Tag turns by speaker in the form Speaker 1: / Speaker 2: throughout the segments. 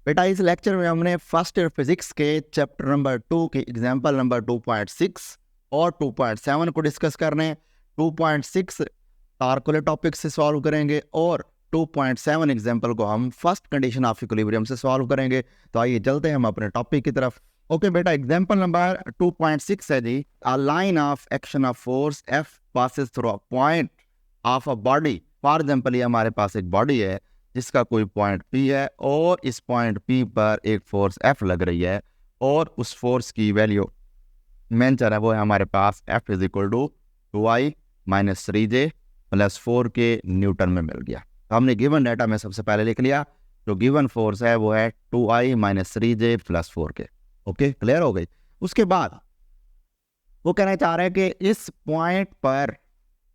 Speaker 1: बेटा इस लेक्चर में हमने फर्स्ट ईयर फिजिक्स के चैप्टर नंबर 2 के एग्जाम्पल नंबर 2.6 और 2.7 को डिस्कस करने हैं। 2.6 टार्कुलर टॉपिक से सॉल्व करेंगे और 2.7 एग्जाम्पल को हम फर्स्ट कंडीशन ऑफ इक्विलिब्रियम से सॉल्व करेंगे। तो आइए चलते हैं हम अपने टॉपिक की तरफ। ओके बेटा, एग्जाम्पल नंबर 2.6 है जी, a line of action of force F passes through a point of a body. For example ये हमारे पास एक बॉडी है जिसका कोई पॉइंट P है और इस पॉइंट P पर एक फोर्स F लग रही है और उस फोर्स की वैल्यू मेंशन है वो है हमारे पास F is equal to 2I minus 3J plus 4K newton में मिल गया। तो हमने गिवन डाटा में सबसे पहले लिख लिया, जो गिवन फोर्स है वो है 2I minus 3J plus 4K। Okay, clear हो गई। उसके बाद वो कहना चाह रहे हैं कि इस पॉइंट पर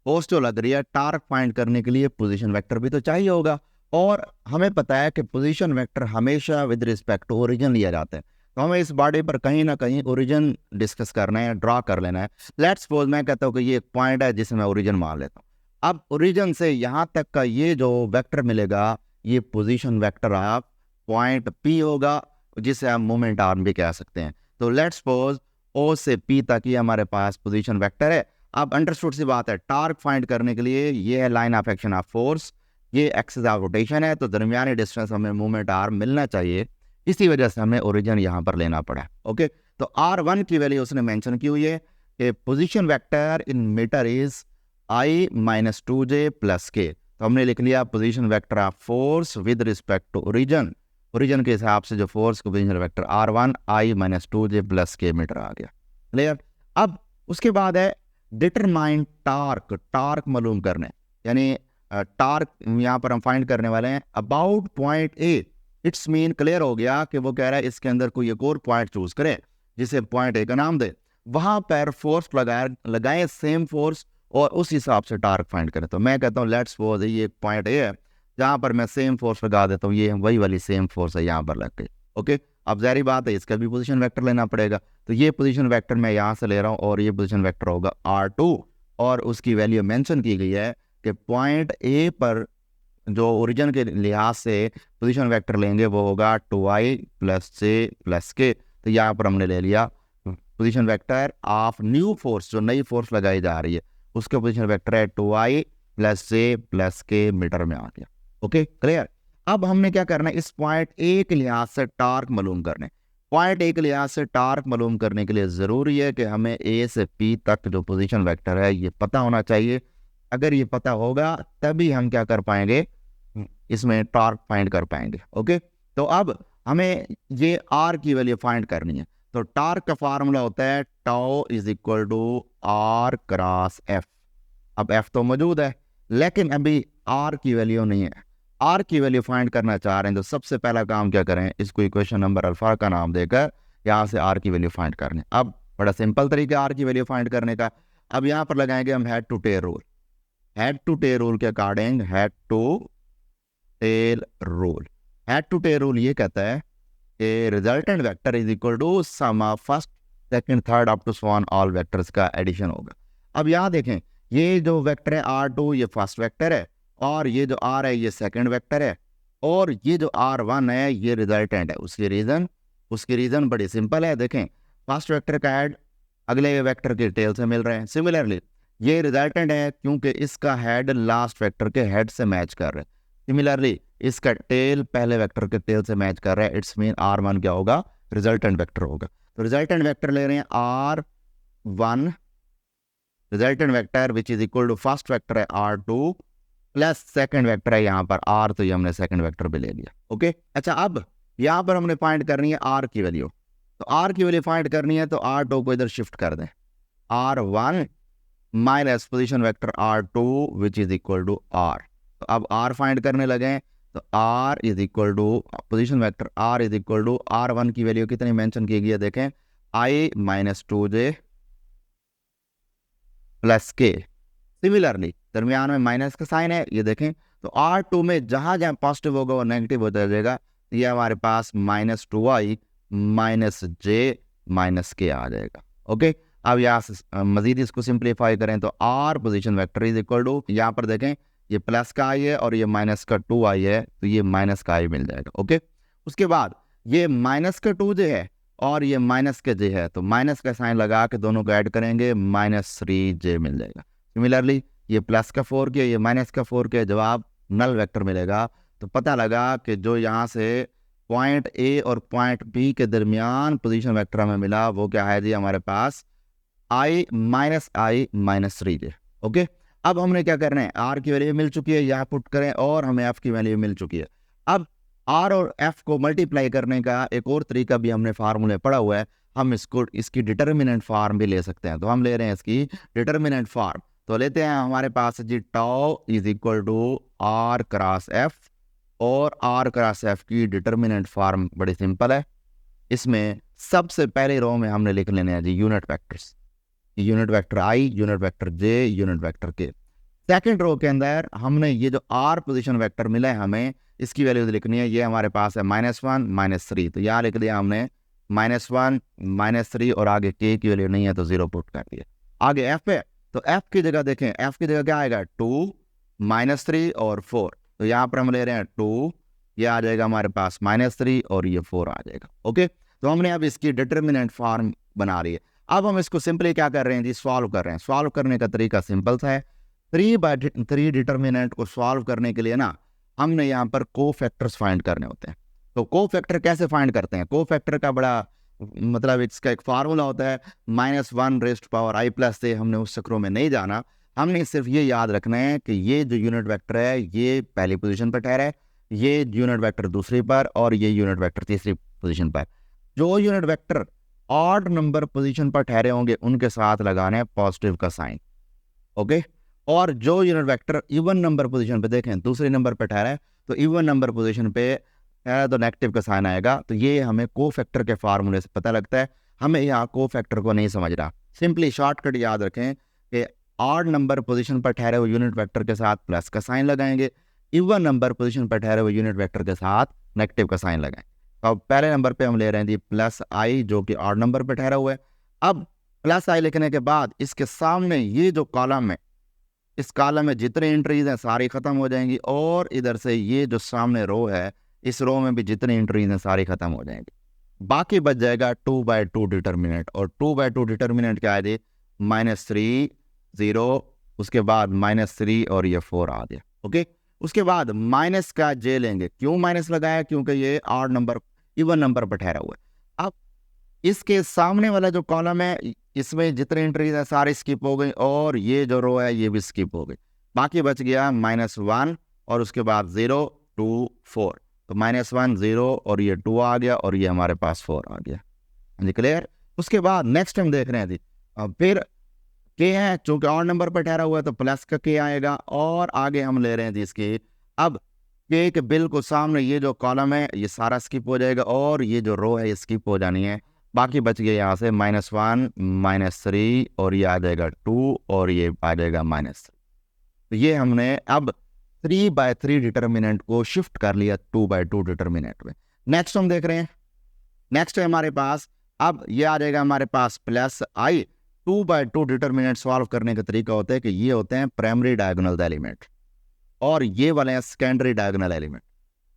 Speaker 1: फोर्स जो लग रही है, टार्क फाइंड करने के लिए पोजीशन वेक्टर भी तो चाहिए होगा, और हमें पता है कि पोजीशन वेक्टर हमेशा विद रिस्पेक्ट टू ओरिजिन लिया जाता है। तो हमें इस बॉडी पर कहीं ना कहीं ओरिजिन डिस्कस करना है, ड्रॉ कर लेना है। लेट्स सपोज मैं कहता हूँ कि ये एक पॉइंट है जिसे मैं ओरिजिन मान लेता हूँ। अब ओरिजिन से यहाँ तक का ये जो वेक्टर मिलेगा, ये पोजीशन वेक्टर आप पॉइंट P होगा, जिसे हम मोमेंट आर्म भी कह सकते हैं। तो लेट्स सपोज O से P तक ये हमारे पास पोजीशन वेक्टर है। अब अंडरस्टूड सी बात है, टार्क फाइंड करने के लिए ये है line of action of force, ये एक्सिस ऑफ रोटेशन है, तो दरमियानी डिस्टेंस हमें मूवमेंट आर्म मिलना चाहिए। इसी वजह से हमें ओरिजिन यहाँ पर लेना पड़ा। ओके, तो R1 की वैल्यू उसने मेंशन की हुई है कि position vector in metre is I minus 2J plus K। तो हमने लिख लिया position vector of force with respect to origin. Origin के हिसाब से जो फोर्स का position vector R1 I minus 2J plus K metre आ गया। क्लियर। अब उसके बाद है डिटरमाइन टार्क, टार्क मालूम करने, यानी टार्क यहाँ पर हम फाइंड करने वाले हैं about point A। It's mean clear हो गया कि वो कह रहा है इसके अंदर कोई एक और पॉइंट चूज करें जिसे पॉइंट A का नाम दे, वहां पर फोर्स लगाए सेम फोर्स और उस हिसाब से टार्क फाइंड करें। तो मैं कहता हूँ लेट्स सपोज ये एक पॉइंट A है जहां पर मैं सेम फोर्स लगा देता हूँ, ये वही वाली सेम फोर्स है यहाँ पर लग गई। ओके, अब जारी बात है इसका भी पोजीशन वेक्टर लेना पड़ेगा। तो ये पोजीशन वेक्टर मैं यहाँ से ले रहा हूँ और ये पोजीशन वेक्टर होगा R2, और उसकी वैल्यू मेंशन की गई है कि पॉइंट A पर जो ओरिजिन के लिहाज से पोजीशन वेक्टर लेंगे वो होगा 2I plus J plus K। तो यहाँ पर हमने ले लिया position vector of new force, जो नई फोर्स लगाई जा रही है उसके पोजीशन वेक्टर है 2I plus J plus K metre में आ गया। Okay, clear. अब हमने क्या करना है, इस पॉइंट A के लिहाज से टार्क मालूम करने। पॉइंट A के लिहाज से टार्क मालूम करने के लिए ज़रूरी है कि हमें A से P तक जो पोजीशन वेक्टर है ये पता होना चाहिए। अगर ये पता होगा तभी हम क्या कर पाएंगे, इसमें टार्क फाइंड कर पाएंगे। ओके, तो अब हमें ये R की वैल्यू फाइंड करनी है। तो टार्क का फार्मूला होता है tau is equal to R cross F। अब F तो मौजूद है लेकिन अभी R की वैल्यू नहीं है। R की वैल्यू फाइंड करना चाह रहे हैं तो सबसे पहला काम क्या करें, इसको इक्वेशन नंबर अल्फा का नाम देकर यहाँ से R की वैल्यू फाइंड करनी। अब बड़ा सिंपल तरीका R की वैल्यू फाइंड करने का। अब यहाँ पर लगाएंगे हम head to tail rule. Head to tail rule के according head to tail rule, head to tail rule ये कहता है कि resultant vector is equal to sum of first second third up to so on all vectors का addition होगा। अब यहाँ देखें, ये जो वेक्टर है R2 ये फर्स्ट वेक्टर है, और ये जो R है ये सेकंड वेक्टर है, और ये जो R1 है ये रिजल्टेंट है। उसकी रीजन बड़ी सिंपल है। देखें, फर्स्ट वेक्टर का हेड अगले वेक्टर के टेल से मिल रहे हैं। सिमिलरली ये रिजल्टेंट है क्योंकि इसका हेड लास्ट वेक्टर के हेड से मैच कर रहे हैं। सिमिलरली इसका टेल पहले वेक्टर के टेल से मैच कर रहा है। इट्स मीन R1 क्या होगा, रिजल्टेंट वेक्टर होगा। तो रिजल्टेंट वेक्टर ले रहे हैं R1, resultant vector which is equal to first vector है R2 प्लस सेकंड वेक्टर है यहाँ पर R, तो ये हमने सेकंड वेक्टर भी ले लिया। ओके, अच्छा अब यहाँ पर हमने फाइंड करनी है R की वैल्यू। तो R की वैल्यू फाइंड करनी है तो R2 को इधर शिफ्ट कर दें, R1 minus position vector R2 which is equal to R। तो अब R फाइंड करने लगे तो R is equal to position vector R is equal to R1 की वैल्यू कितनी मेंशन की गई है, देखें I minus 2J plus K। Similarly दरमियान में माइनस का साइन है, ये देखें, तो R2 में जहां जहां पॉजिटिव होगा वो नेगेटिव होता जाएगा। ये हमारे पास minus 2I minus J minus K आ जाएगा। ओके, अब यहाँ से मजीद इसको सिंप्लीफाई करें तो R position vector is equal to, यहाँ पर देखें ये प्लस का I है और ये माइनस का 2I है, तो ये माइनस का I मिल जाएगा। ओके, उसके बाद ये माइनस का 2j है और ये माइनस का j है, तो माइनस का साइन लगा के दोनों को ऐड करेंगे, -3j मिल जाएगा। सिमिलरली ये प्लस का 4 के, ये माइनस का 4 के, जवाब नल वेक्टर मिलेगा। तो पता लगा कि जो यहाँ से पॉइंट ए और पॉइंट बी के दरमियान पोजीशन वेक्टर हमें मिला वो क्या है जी, हमारे पास i माइनस 3j। ओके, अब हमने क्या करना है, r की वैल्यू मिल चुकी है, यहाँ पुट करें, और हमें f की वैल्यू मिल चुकी है। अब r और f को मल्टीप्लाई करने का एक और तरीका भी हमने फार्मूले पढ़ा हुआ है, हम इसकी डिटर्मिनेंट फार्म भी ले सकते हैं। तो हम ले रहे हैं इसकी डिटर्मिनेंट फार्म, तो लेते हैं हमारे पास जी tau is equal to r cross f, और r क्रॉस f की डिटर्मिनेंट फार्म बड़ी सिंपल है। इसमें सबसे पहले रो में हमने लिख लेने हैं जी unit vectors, unit vector i, unit vector j, unit vector k। Second row के अंदर हमने ये जो r पोजीशन वेक्टर मिला है हमें, इसकी वैल्यू लिखनी है, ये हमारे पास है -1 -3, तो यहाँ लिख दिया हमने -1 -3, और आगे k की वैल्यू नहीं है तो 0 पुट कर दिया। आगे f है, तो f की जगह देखें, f की जगह क्या आएगा, 2 -3 और 4, तो यहाँ पर हम ले रहे हैं 2, ये आ जाएगा हमारे पास -3 और ये 4 आ जाएगा। ओके, तो हमने अब इसकी डिटर्मिनेंट फॉर्म बना रही है। अब हम इसको सिंपली क्या कर रहे हैं जी, सॉल्व कर रहे हैं। सॉल्व करने का तरीका सिंपल सा है, 3/3 डिटर्मिनेंट को सॉल्व करने के लिए ना हमने यहाँ पर कोफैक्टर्स फाइंड करने होते हैं। तो कोफैक्टर कैसे फाइंड करते हैं, कोफैक्टर का बड़ा मतलब इसका एक फार्मूला होता है -1⁻i + से, हमने उस चक्रों में नहीं जाना, हमने सिर्फ ये याद रखना है कि ये जो यूनिट वेक्टर है ये पहली पोजीशन पर ठहरा है, ये यूनिट वेक्टर दूसरी पर, और ये यूनिट वेक्टर तीसरी पोजीशन पर। जो unit vector odd number position पर ठहरे होंगे उनके साथ लगाना है पॉजिटिव का साइन। ओके, और जो unit vector even number position पे, देखें दूसरे नंबर पे ठहरा है, तो इवन नंबर पोजीशन पे ठहरा तो नेगेटिव का साइन आएगा। तो ये हमें कोफैक्टर के फार्मूले से पता लगता है। हमें यहाँ कोफैक्टर को नहीं समझना, सिंपली शॉर्टकट याद रखें कि ऑड नंबर पोजीशन पर ठहरे हुए यूनिट वेक्टर के साथ प्लस का साइन लगाएंगे, इवन नंबर पोजीशन पर ठहरे हुए यूनिट वेक्टर के साथ नेगेटिव का साइन लगाएंगे। तो अब पहले नंबर पे हम ले रहे हैं जी +i, जो कि ऑड नंबर पर ठहरा हुआ है। अब +i लिखने के बाद इसके सामने ये जो कॉलम है, इस कॉलम में जितने एंट्रीज हैं सारी खत्म हो जाएंगी, और इधर से ये जो सामने रो है, इस रो में भी जितनी एंट्रीज हैं सारी खत्म हो जाएंगी। बाकी बच जाएगा 2/2 डिटर्मिनेंट, और 2/2 डिटर्मिनेंट क्या है जी, -3 0, उसके बाद -3 और ये 4 आ गया। ओके, उसके बाद माइनस का j लेंगे, क्यों माइनस लगाया, क्योंकि ये ऑड नंबर इवन नंबर पर ठहरा हुआ है। अब इसके सामने वाला जो कॉलम है इसमें जितने एंट्रीज है सारी स्किप हो गई, और ये जो रो है ये भी स्किप हो गई, बाकी बच गया -1 और उसके बाद 0 2 4, तो -1 0 और ये 2 आ गया, और ये हमारे पास 4 आ गया जी, क्लियर। उसके बाद नेक्स्ट हम देख रहे हैं जी, फिर k है, चूंकि ऑड नंबर पर ठहरा हुआ है तो प्लस का k आएगा, और आगे हम ले रहे हैं जी इसकी, अब k के बिल्कुल सामने ये जो कॉलम है ये सारा स्किप हो जाएगा, और ये जो रो है ये स्किप हो जानी है, बाकी बच गया यहाँ से -1 -3, और ये आ जाएगा 2, और ये आ जाएगा -3। तो ये हमने अब 3/3 डिटर्मिनेंट को शिफ्ट कर लिया 2/2 डिटर्मिनेंट में। नेक्स्ट हम देख रहे हैं, नेक्स्ट है हमारे पास, अब ये आ जाएगा हमारे पास +i। 2/2 डिटर्मिनेंट सॉल्व करने का तरीका होता है कि ये होते हैं प्राइमरी डायगोनल एलिमेंट, और ये वाले हैं secondary diagonal element.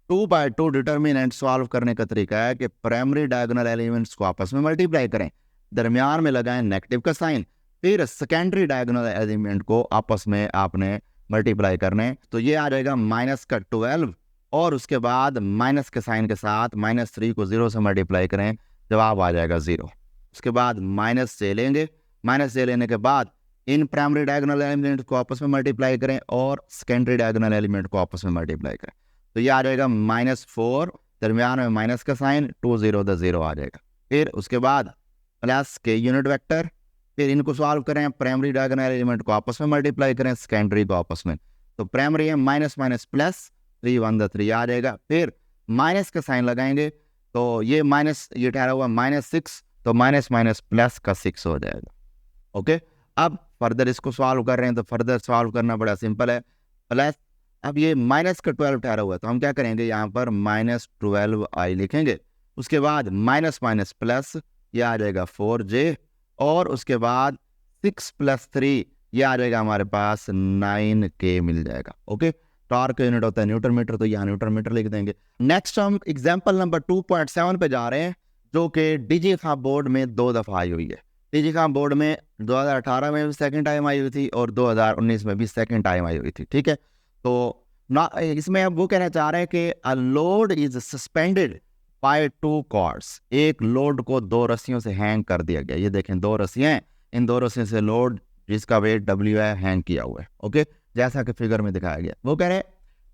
Speaker 1: 2/2 determinant solve करने का तरीका है कि प्राइमरी डायगोनल एलिमेंट्स को आपस में मल्टीप्लाई करें, दरमियान में लगाएं नेगेटिव का साइन, फिर सेकेंडरी डायगोनल एलिमेंट को आपस में आपने मल्टीप्लाई करना है। तो ये आ जाएगा -12, और उसके बाद माइनस के साइन के साथ -3 को 0 से मल्टीप्लाई करें, जवाब आ जाएगा 0। उसके बाद -j लेंगे, -j लेने के बाद इन प्राइमरी डायगोनल एलिमेंट को आपस में मल्टीप्लाई करें, और सेकेंडरी डायगोनल एलिमेंट को आपस में मल्टीप्लाई करें, तो ये आ जाएगा -4, दरमियान में माइनस का साइन, 2 0 द 0 आ जाएगा। फिर उसके बाद प्लस के यूनिट वेक्टर, फिर इनको सॉल्व करें, प्राइमरी डायगोनल एलिमेंट को आपस में मल्टीप्लाई करें, सेकेंडरी को आपस में, तो प्राइमरी है -+, 3 1 द 3 आ जाएगा। फिर माइनस का साइन लगाएंगे, तो ये माइनस, ये ठहरा हुआ -6, तो माइनस प्लस का 6 हो जाएगा। ओके, अब फर्दर इसको सॉल्व कर रहे हैं, तो फर्दर सॉल्व करना बड़ा सिंपल है। प्लस, अब ये माइनस का 12 ठहरा हुआ है, तो हम क्या करेंगे, यहाँ पर -12i लिखेंगे, उसके बाद माइनस माइनस प्लस, ये आ जाएगा 4j, और उसके बाद 6 + 3 ये आ जाएगा हमारे पास 9k मिल जाएगा। ओके, टॉर्क का यूनिट होता है न्यूटन मीटर, तो यहाँ न्यूटन मीटर लिख देंगे। नेक्स्ट हम एग्जाम्पल नंबर 2.7 पे जा रहे हैं, जो कि डीजी खां बोर्ड में 2 दफ़ा आई हुई है। डीजी खां बोर्ड में 2018 में भी सेकंड टाइम आई हुई थी और 2019 में भी सेकंड टाइम आई हुई थी, ठीक है। तो ना इसमें अब वो कहना चाह रहे हैं कि a load is suspended by 2 cords, एक लोड को 2 रस्सियों से हैंग कर दिया गया। ये देखें 2 रस्सियां हैं, इन 2 रस्सियों से लोड जिसका वेट W है हैंग किया हुआ है, ओके, जैसा कि फिगर में दिखाया गया। वो कह रहे हैं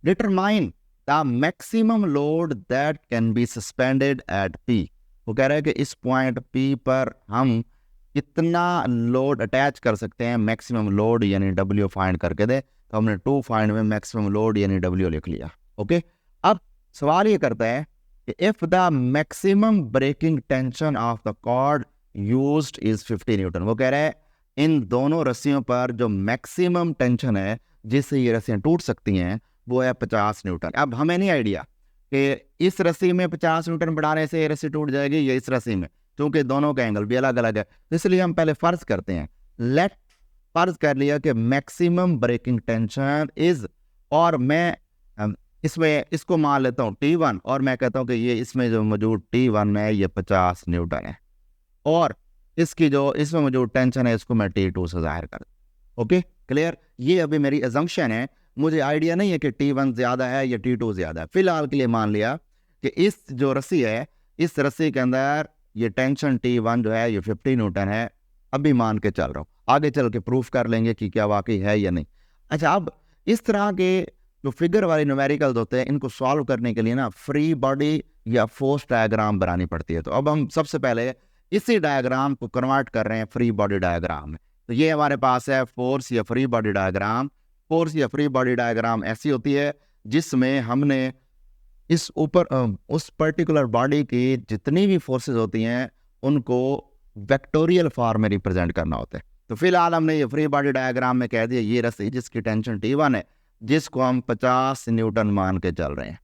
Speaker 1: determine the maximum load that can be suspended at P। वो कह रहे हैं कि इस पॉइंट P पर हम कितना लोड अटैच कर सकते हैं, मैक्सिमम लोड यानी W फाइंड करके दे। तो हमने 2 फाइंड में मैक्सिमम लोड यानी W लिख लिया, ओके। अब सवाल ये करता है कि if the maximum breaking tension of the cord used is 50 newton. वो कह रहे हैं इन दोनों रस्सियों पर जो मैक्सिमम टेंशन है जिससे ये रस्सियां टूट सकती हैं वो है 50 न्यूटन। अब हमें नहीं आइडिया कि इस रस्सी में 50 न्यूटन बढ़ाने से ये रस्सी टूट जाएगी या इस रस्सी में, क्योंकि दोनों का एंगल भी अलग अलग है। इसलिए हम पहले फर्ज करते हैं, लेट फर्ज कर लिया कि मैक्सिमम ब्रेकिंग टेंशन इज, और मैं इसमें इसको मान लेता हूँ T1 और मैं कहता हूँ कि ये इसमें जो मौजूद T1 है ये 50 न्यूटन है और इसकी जो इसमें मौजूद टेंशन है इसको मैं T2 से जाहिर कर दूं। Okay, clear. ये अभी मेरी अजम्पशन है, मुझे आइडिया नहीं है कि T1 ज्यादा है या T2 ज्यादा है। फिलहाल के लिए मान लिया कि इस जो रस्सी है इस रस्सी के अंदर ये टेंशन T1 जो है ये 50 न्यूटन है। अभी मान के चल रहा हूँ, आगे चल के प्रूफ कर लेंगे कि क्या वाकई है या नहीं। अच्छा, अब इस तरह के जो फिगर वाले न्यूमेरिकल्स होते हैं इनको सॉल्व करने के लिए ना फ्री बॉडी या फोर्स डायग्राम बनानी पड़ती है। तो अब हम सबसे पहले इसी डायग्राम को कन्वर्ट कर रहे हैं फ्री बॉडी डायग्राम में। तो ये हमारे पास है फोर्स या फ्री बॉडी डायग्राम। फोर्स या फ्री बॉडी डायग्राम ऐसी होती है जिसमें हमने इस ऊपर उस पर्टिकुलर बॉडी की जितनी भी फोर्सेस होती हैं उनको वेक्टोरियल फॉर्म में रिप्रेजेंट करना होता है। तो फिलहाल हमने ये फ्री बॉडी डायग्राम में कह दिया ये रस्सी जिसकी टेंशन T1 है जिसको हम 50 न्यूटन मान के चल रहे हैं,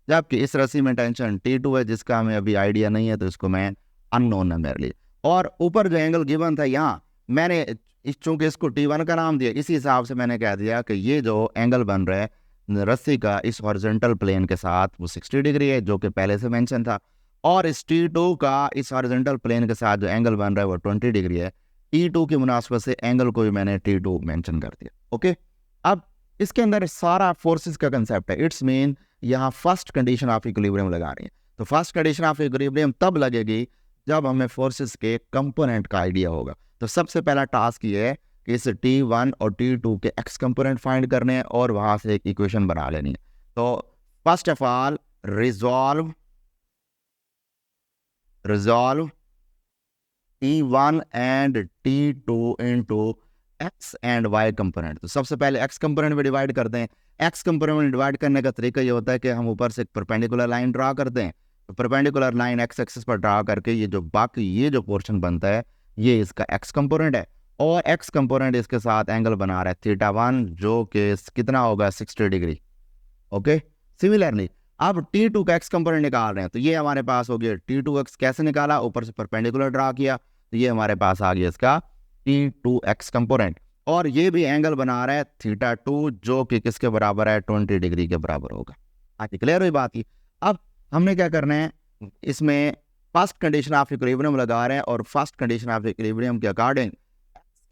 Speaker 1: जबकि इस रस्सी में टेंशन T2 है जिसका हमें अभी आइडिया नहीं है, तो इसको मैं अननोन है मेरे लिए। और ऊपर जो एंगल गिवन था यहाँ मैंने चूंकि इसको T1 का नाम दिया, इसी हिसाब से मैंने कह दिया कि ये जो एंगल बन रहा है रस्सी का इस हॉरिजॉन्टल प्लेन के साथ वो 60 डिग्री है जो कि पहले से मेंशन था, और इस T2 का इस हॉरिजॉन्टल प्लेन के साथ जो एंगल बन रहा है वो 20 डिग्री है। T2 की मुनासबत से एंगल को भी मैंने T2 मेंशन कर दिया, ओके। अब इसके अंदर सारा फोर्सेस का कंसेप्ट है। इट्स मीन यहाँ फर्स्ट कंडीशन ऑफ इक्विलिब्रियम लगा रही है। तो फर्स्ट कंडीशन ऑफ इक्विलिब्रियम तब लगेगी जब हमें फोर्सेस के कंपोनेंट का आइडिया होगा। तो सबसे पहला टास्क ये है कि इस T1 और T2 के एक्स कंपोनेंट फाइंड करने हैं और वहां से एक इक्वेशन बना लेनी है। तो first of all resolve T1 and T2 into x and y component. तो सबसे पहले एक्स कंपोनेंट में डिवाइड करते हैं। एक्स कंपोनेंट में डिवाइड करने का तरीका ये होता है कि हम ऊपर से एक परपेंडिकुलर लाइन ड्रा करते हैं। तो परपेंडिकुलर लाइन एक्स एक्सिस पर ड्रा करके ये जो बाकी ये जो पोर्शन बनता है ये इसका एक्स कंपोनेंट है, और एक्स कंपोनेंट इसके साथ एंगल बना रहा है θ1 जो कि कितना होगा 60 डिग्री, ओके। सिमिलरली अब T2 का एक्स कंपोनेंट निकाल रहे हैं। तो ये हमारे पास हो गया T2x, कैसे निकाला, ऊपर से परपेंडिकुलर ड्रा किया, तो ये हमारे पास आ गया इसका T2x कंपोनेंट, और ये भी एंगल बना रहा है θ2 जो कि किसके बराबर है 20 डिग्री के बराबर होगा। आगे क्लियर हुई बात की। अब हमने क्या करना है, इसमें फर्स्ट कंडीशन ऑफ इक्विलिब्रियम लगा रहे हैं और फर्स्ट कंडीशन ऑफ इक्विलिब्रियम के अकॉर्डिंग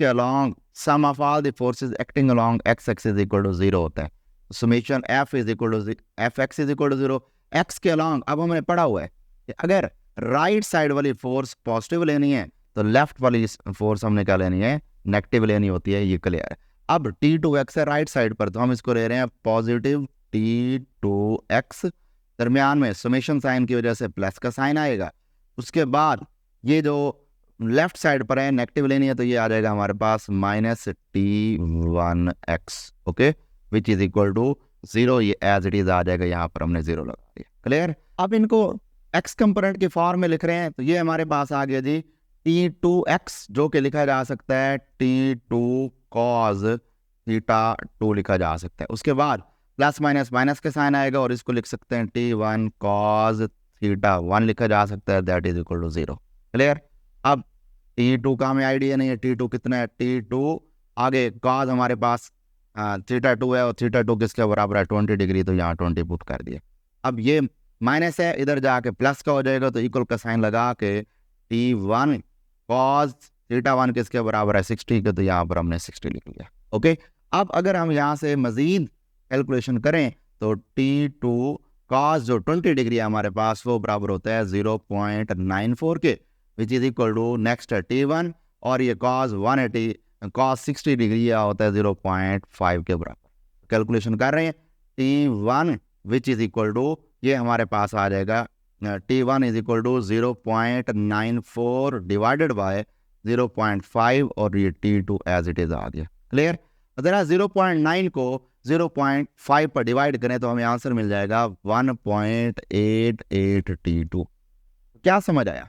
Speaker 1: के along sum of all the forces acting along x axis equal to 0 होता है। Summation F is equal to Fx is equal to 0 x के along. अब हमने पढ़ा हुआ है कि अगर राइट साइड वाली फोर्स पॉजिटिव लेनी है तो लेफ्ट वाली फोर्स हमने क्या लेनी है, नेगेटिव लेनी होती है। ये क्लियर है। अब T2x है राइट साइड पर, तो हम इसको ले रहे हैं पॉजिटिव T2x, दरमियान में समेशन साइन की वजह से प्लस का साइन आएगा। उसके बाद ये जो लेफ्ट साइड पर है नेगेटिव लेनी है तो ये आ जाएगा हमारे पास -T1x, okay, which is equal to 0। ये एज इट इज आ जाएगा, यहाँ पर हमने 0 लगा दिया। क्लियर। अब इनको एक्स कंपोनेंट के फॉर्म में लिख रहे हैं, तो ये हमारे पास आ गया जी T2x जो कि लिखा जा सकता है T2 cos θ2 लिखा जा सकता है। उसके बाद प्लस माइनस माइनस के साइन आएगा और इसको लिख सकते हैं T1 cos θ1 लिखा जा सकता है, that is equal to 0। Clear. अब T2 का हमें आइडिया नहीं है T2 कितना है, T2 आगे cos हमारे पास हाँ थीटा 2 है और थीटा 2 किसके बराबर है 20 डिग्री, तो यहाँ 20 पुट कर दिया। अब ये माइनस है, इधर जाके प्लस का हो जाएगा, तो इक्वल का साइन लगा के T1 कॉस थीटा 1 किसके बराबर है 60 के, तो यहाँ पर हमने 60 लिख लिया। ओके, अब अगर हम यहाँ से मजीद कैलकुलेशन करें तो T2 कॉस जो 20 डिग्री है हमारे पास वो बराबर होता है 0.94 के, which is equal to next है T1, और ये कॉस 180 कॉस 60 डिग्री यह होता है 0.5 के बराबर। कैलकुलेशन कर रहे हैं T1 which is equal to, ये हमारे पास आ जाएगा T1 is equal to 0.94 divided by 0.5 और ये T2 एज इट इज आ गया। क्लियर? जरा 0.9 को 0.5 पर डिवाइड करें तो हमें आंसर मिल जाएगा 1.88 T2। क्या समझ आया?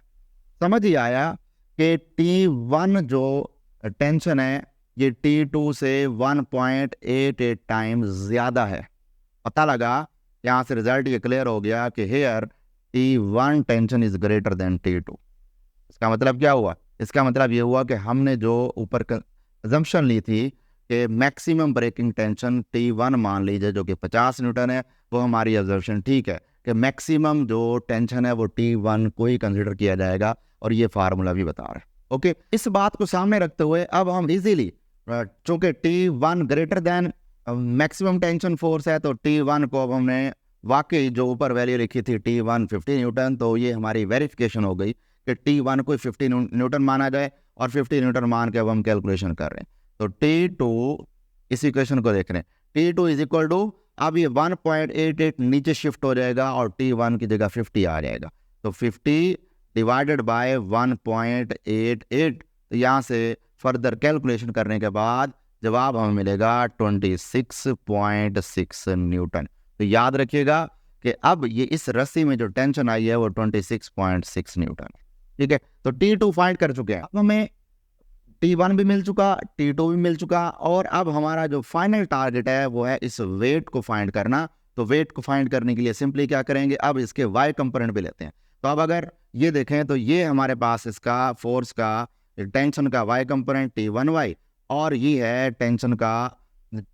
Speaker 1: समझ ही आया कि T1 जो टेंशन है ये T2 से 1.88 टाइम्स ज़्यादा है। पता लगा, यहाँ से रिजल्ट ये क्लियर हो गया कि here T1 tension is greater than T2। इसका मतलब क्या हुआ? इसका मतलब ये हुआ कि हमने जो ऊपर अजम्पशन ली थी कि मैक्सिमम ब्रेकिंग टेंशन T1 मान लीजिए जो कि 50 न्यूटन है, वो हमारी ऑब्जर्वेशन ठीक है कि मैक्सिमम जो टेंशन है वो T1 को ही कंसिडर किया जाएगा, और ये फार्मूला भी बता रहा है। ओके, इस बात को सामने रखते हुए अब हम इजीली, चूंकि T1 greater than maximum tension force है, तो T1 को अब हमने वाकई जो ऊपर वैल्यू लिखी थी T1 50 न्यूटन, तो ये हमारी वेरिफिकेशन हो गई कि T1 को 50 न्यूटन माना जाए, और 50 न्यूटन मान के अब हम कैलकुलेशन कर रहे हैं। तो T2 इस इक्वेशन को देख रहे हैं, T2 इज इक्वल टू, अब ये 1.88 नीचे शिफ्ट हो जाएगा और T1 की जगह 50 आ जाएगा, तो 50 डिवाइडेड बाय 1.88, तो यहाँ से फर्दर कैलकुलेशन करने के बाद जवाब हमें मिलेगा 26.6 न्यूटन। तो याद रखिएगा कि अब ये इस रस्सी में जो टेंशन आई है वो 26.6 न्यूटन है। ठीक है, तो T2 फाइंड कर चुके हैं। अब हमें T1 भी मिल चुका, T2 भी मिल चुका, और अब हमारा जो फाइनल टारगेट है वो है इस वेट को फाइंड करना। तो वेट को फाइंड करने के लिए सिंपली क्या करेंगे, अब इसके वाई कंपोनेंट भी लेते हैं। तो अब अगर ये देखें तो ये हमारे पास इसका फोर्स का टेंशन का वाई कंपोनेंट T1y, और ये है टेंशन का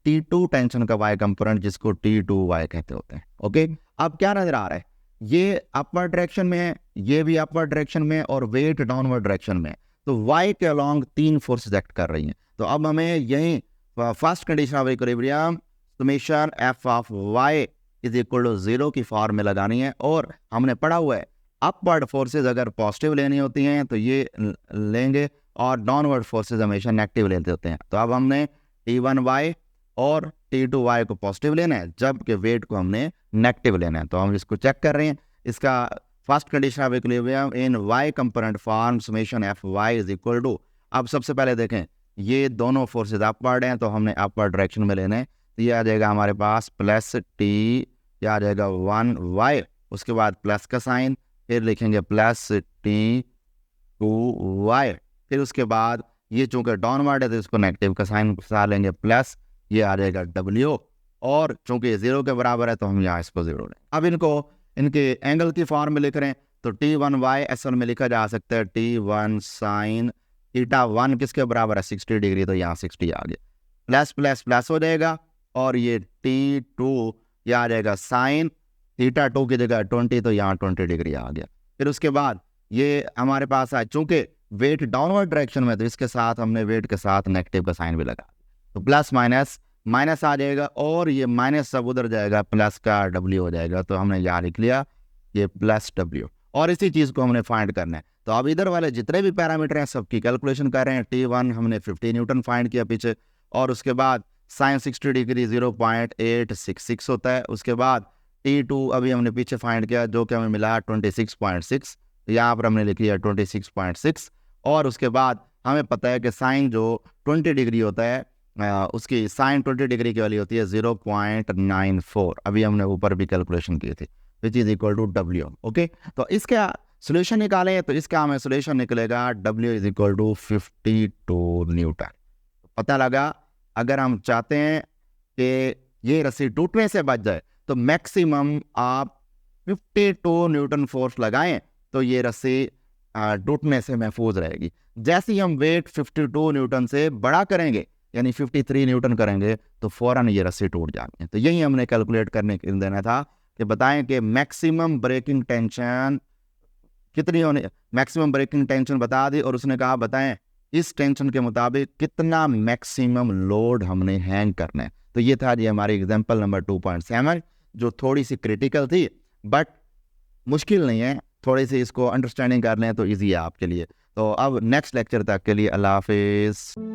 Speaker 1: T2 टेंशन का वाई कंपोनेंट जिसको T2y कहते होते हैं। ओके, अब क्या नजर आ रहा है, ये अपवर्ड डायरेक्शन में है, ये भी अपवर्ड डायरेक्शन में, और वेट डाउनवर्ड डायरेक्शन में। तो y के अलोंग 3 फोर्सेस एक्ट कर रही हैं। तो अब हमें यही first condition of equilibrium summation f of y is equal to 0 की फॉर्म में लगानी है, और हमने पढ़ा हुआ है अपवर्ड फोर्सेज अगर पॉजिटिव लेनी होती हैं तो ये लेंगे, और डाउनवर्ड फोर्सेज हमेशा नेगेटिव लेते होते हैं। तो अब हमने T1y और T2y को पॉजिटिव लेना है, जबकि वेट को हमने नेगेटिव लेना है। तो हम इसको चेक कर रहे हैं। इसका first condition of equilibrium in y component form summation Fy is equal to, अब सबसे पहले देखें ये दोनों फोर्सेज अपवर्ड हैं तो हमने अपवर्ड डायरेक्शन में लेना है। तो ये आ जाएगा हमारे पास प्लस T, ये आ जाएगा 1y, उसके बाद प्लस का साइन, फिर लिखेंगे प्लस T2y, फिर उसके बाद ये चूंकि डाउनवर्ड है तो इसको नेगेटिव का साइन बता लेंगे, प्लस ये आ जाएगा W, और चूंकि 0 के बराबर है तो हम यहाँ इसको 0 लें। अब इनको इनके एंगल की फॉर्म में लिख रहे हैं, तो T1y असल में लिखा जा सकता है T1 साइन थीटा 1 किसके बराबर है 60 डिग्री, तो यहाँ 60 आ गया, प्लस प्लस प्लस हो जाएगा, और ये T2 ये आ जाएगा साइन थीटा 2 की जगह 20, तो यहाँ 20 डिग्री आ गया। फिर उसके बाद ये हमारे पास है, चूंकि वेट डाउनवर्ड डायरेक्शन में, तो इसके साथ हमने वेट के साथ नेगेटिव का साइन भी लगा, तो प्लस माइनस माइनस आ जाएगा, और ये माइनस सब उधर जाएगा, प्लस का W हो जाएगा। तो हमने यहाँ लिख लिया ये प्लस W, और इसी चीज़ को हमने फाइंड करना है। तो अब इधर वाले जितने भी पैरामीटर हैं सबकी कैलकुलेशन कर रहे हैं। T1 हमने 50 न्यूटन फाइंड किया पीछे, और उसके बाद साइन 60 डिग्री 0.866 होता है। उसके बाद T2 अभी हमने पीछे फाइंड किया जो कि हमें मिला 26.6, यहाँ पर हमने लिख लिया 26.6, और उसके बाद हमें पता है कि साइन जो 20 डिग्री होता है उसकी साइन 20 डिग्री की वाली होती है 0.94, अभी हमने ऊपर भी कैलकुलेशन की थी, which is equal to W। Okay, तो इसका सोल्यूशन निकालें तो इसका हमें सोल्यूशन निकलेगा W is equal to 52 newton. पता लगा, अगर हम चाहते हैं कि ये रस्सी टूटने से बच जाए तो मैक्सिमम आप 52 न्यूटन फोर्स लगाएं तो ये रस्सी टूटने से महफूज रहेगी। जैसे ही हम वेट 52 न्यूटन से बड़ा करेंगे यानी 53 न्यूटन करेंगे तो फ़ौरन ये रस्सी टूट जाती है। तो यही हमने कैलकुलेट करने के देना था कि बताएं कि मैक्सिमम ब्रेकिंग टेंशन कितनी होने, मैक्सिमम ब्रेकिंग टेंशन बता दी और उसने कहा बताएं इस टेंशन के मुताबिक कितना मैक्सिमम लोड हमने हैंग करना है। तो ये था जी हमारी एग्जांपल नंबर 2.7 जो थोड़ी सी क्रिटिकल थी बट मुश्किल नहीं है, थोड़ी सी इसको अंडरस्टैंडिंग कर लें तो ईजी है आपके लिए। तो अब नेक्स्ट लेक्चर तक के लिए अल्लाह हाफिज़।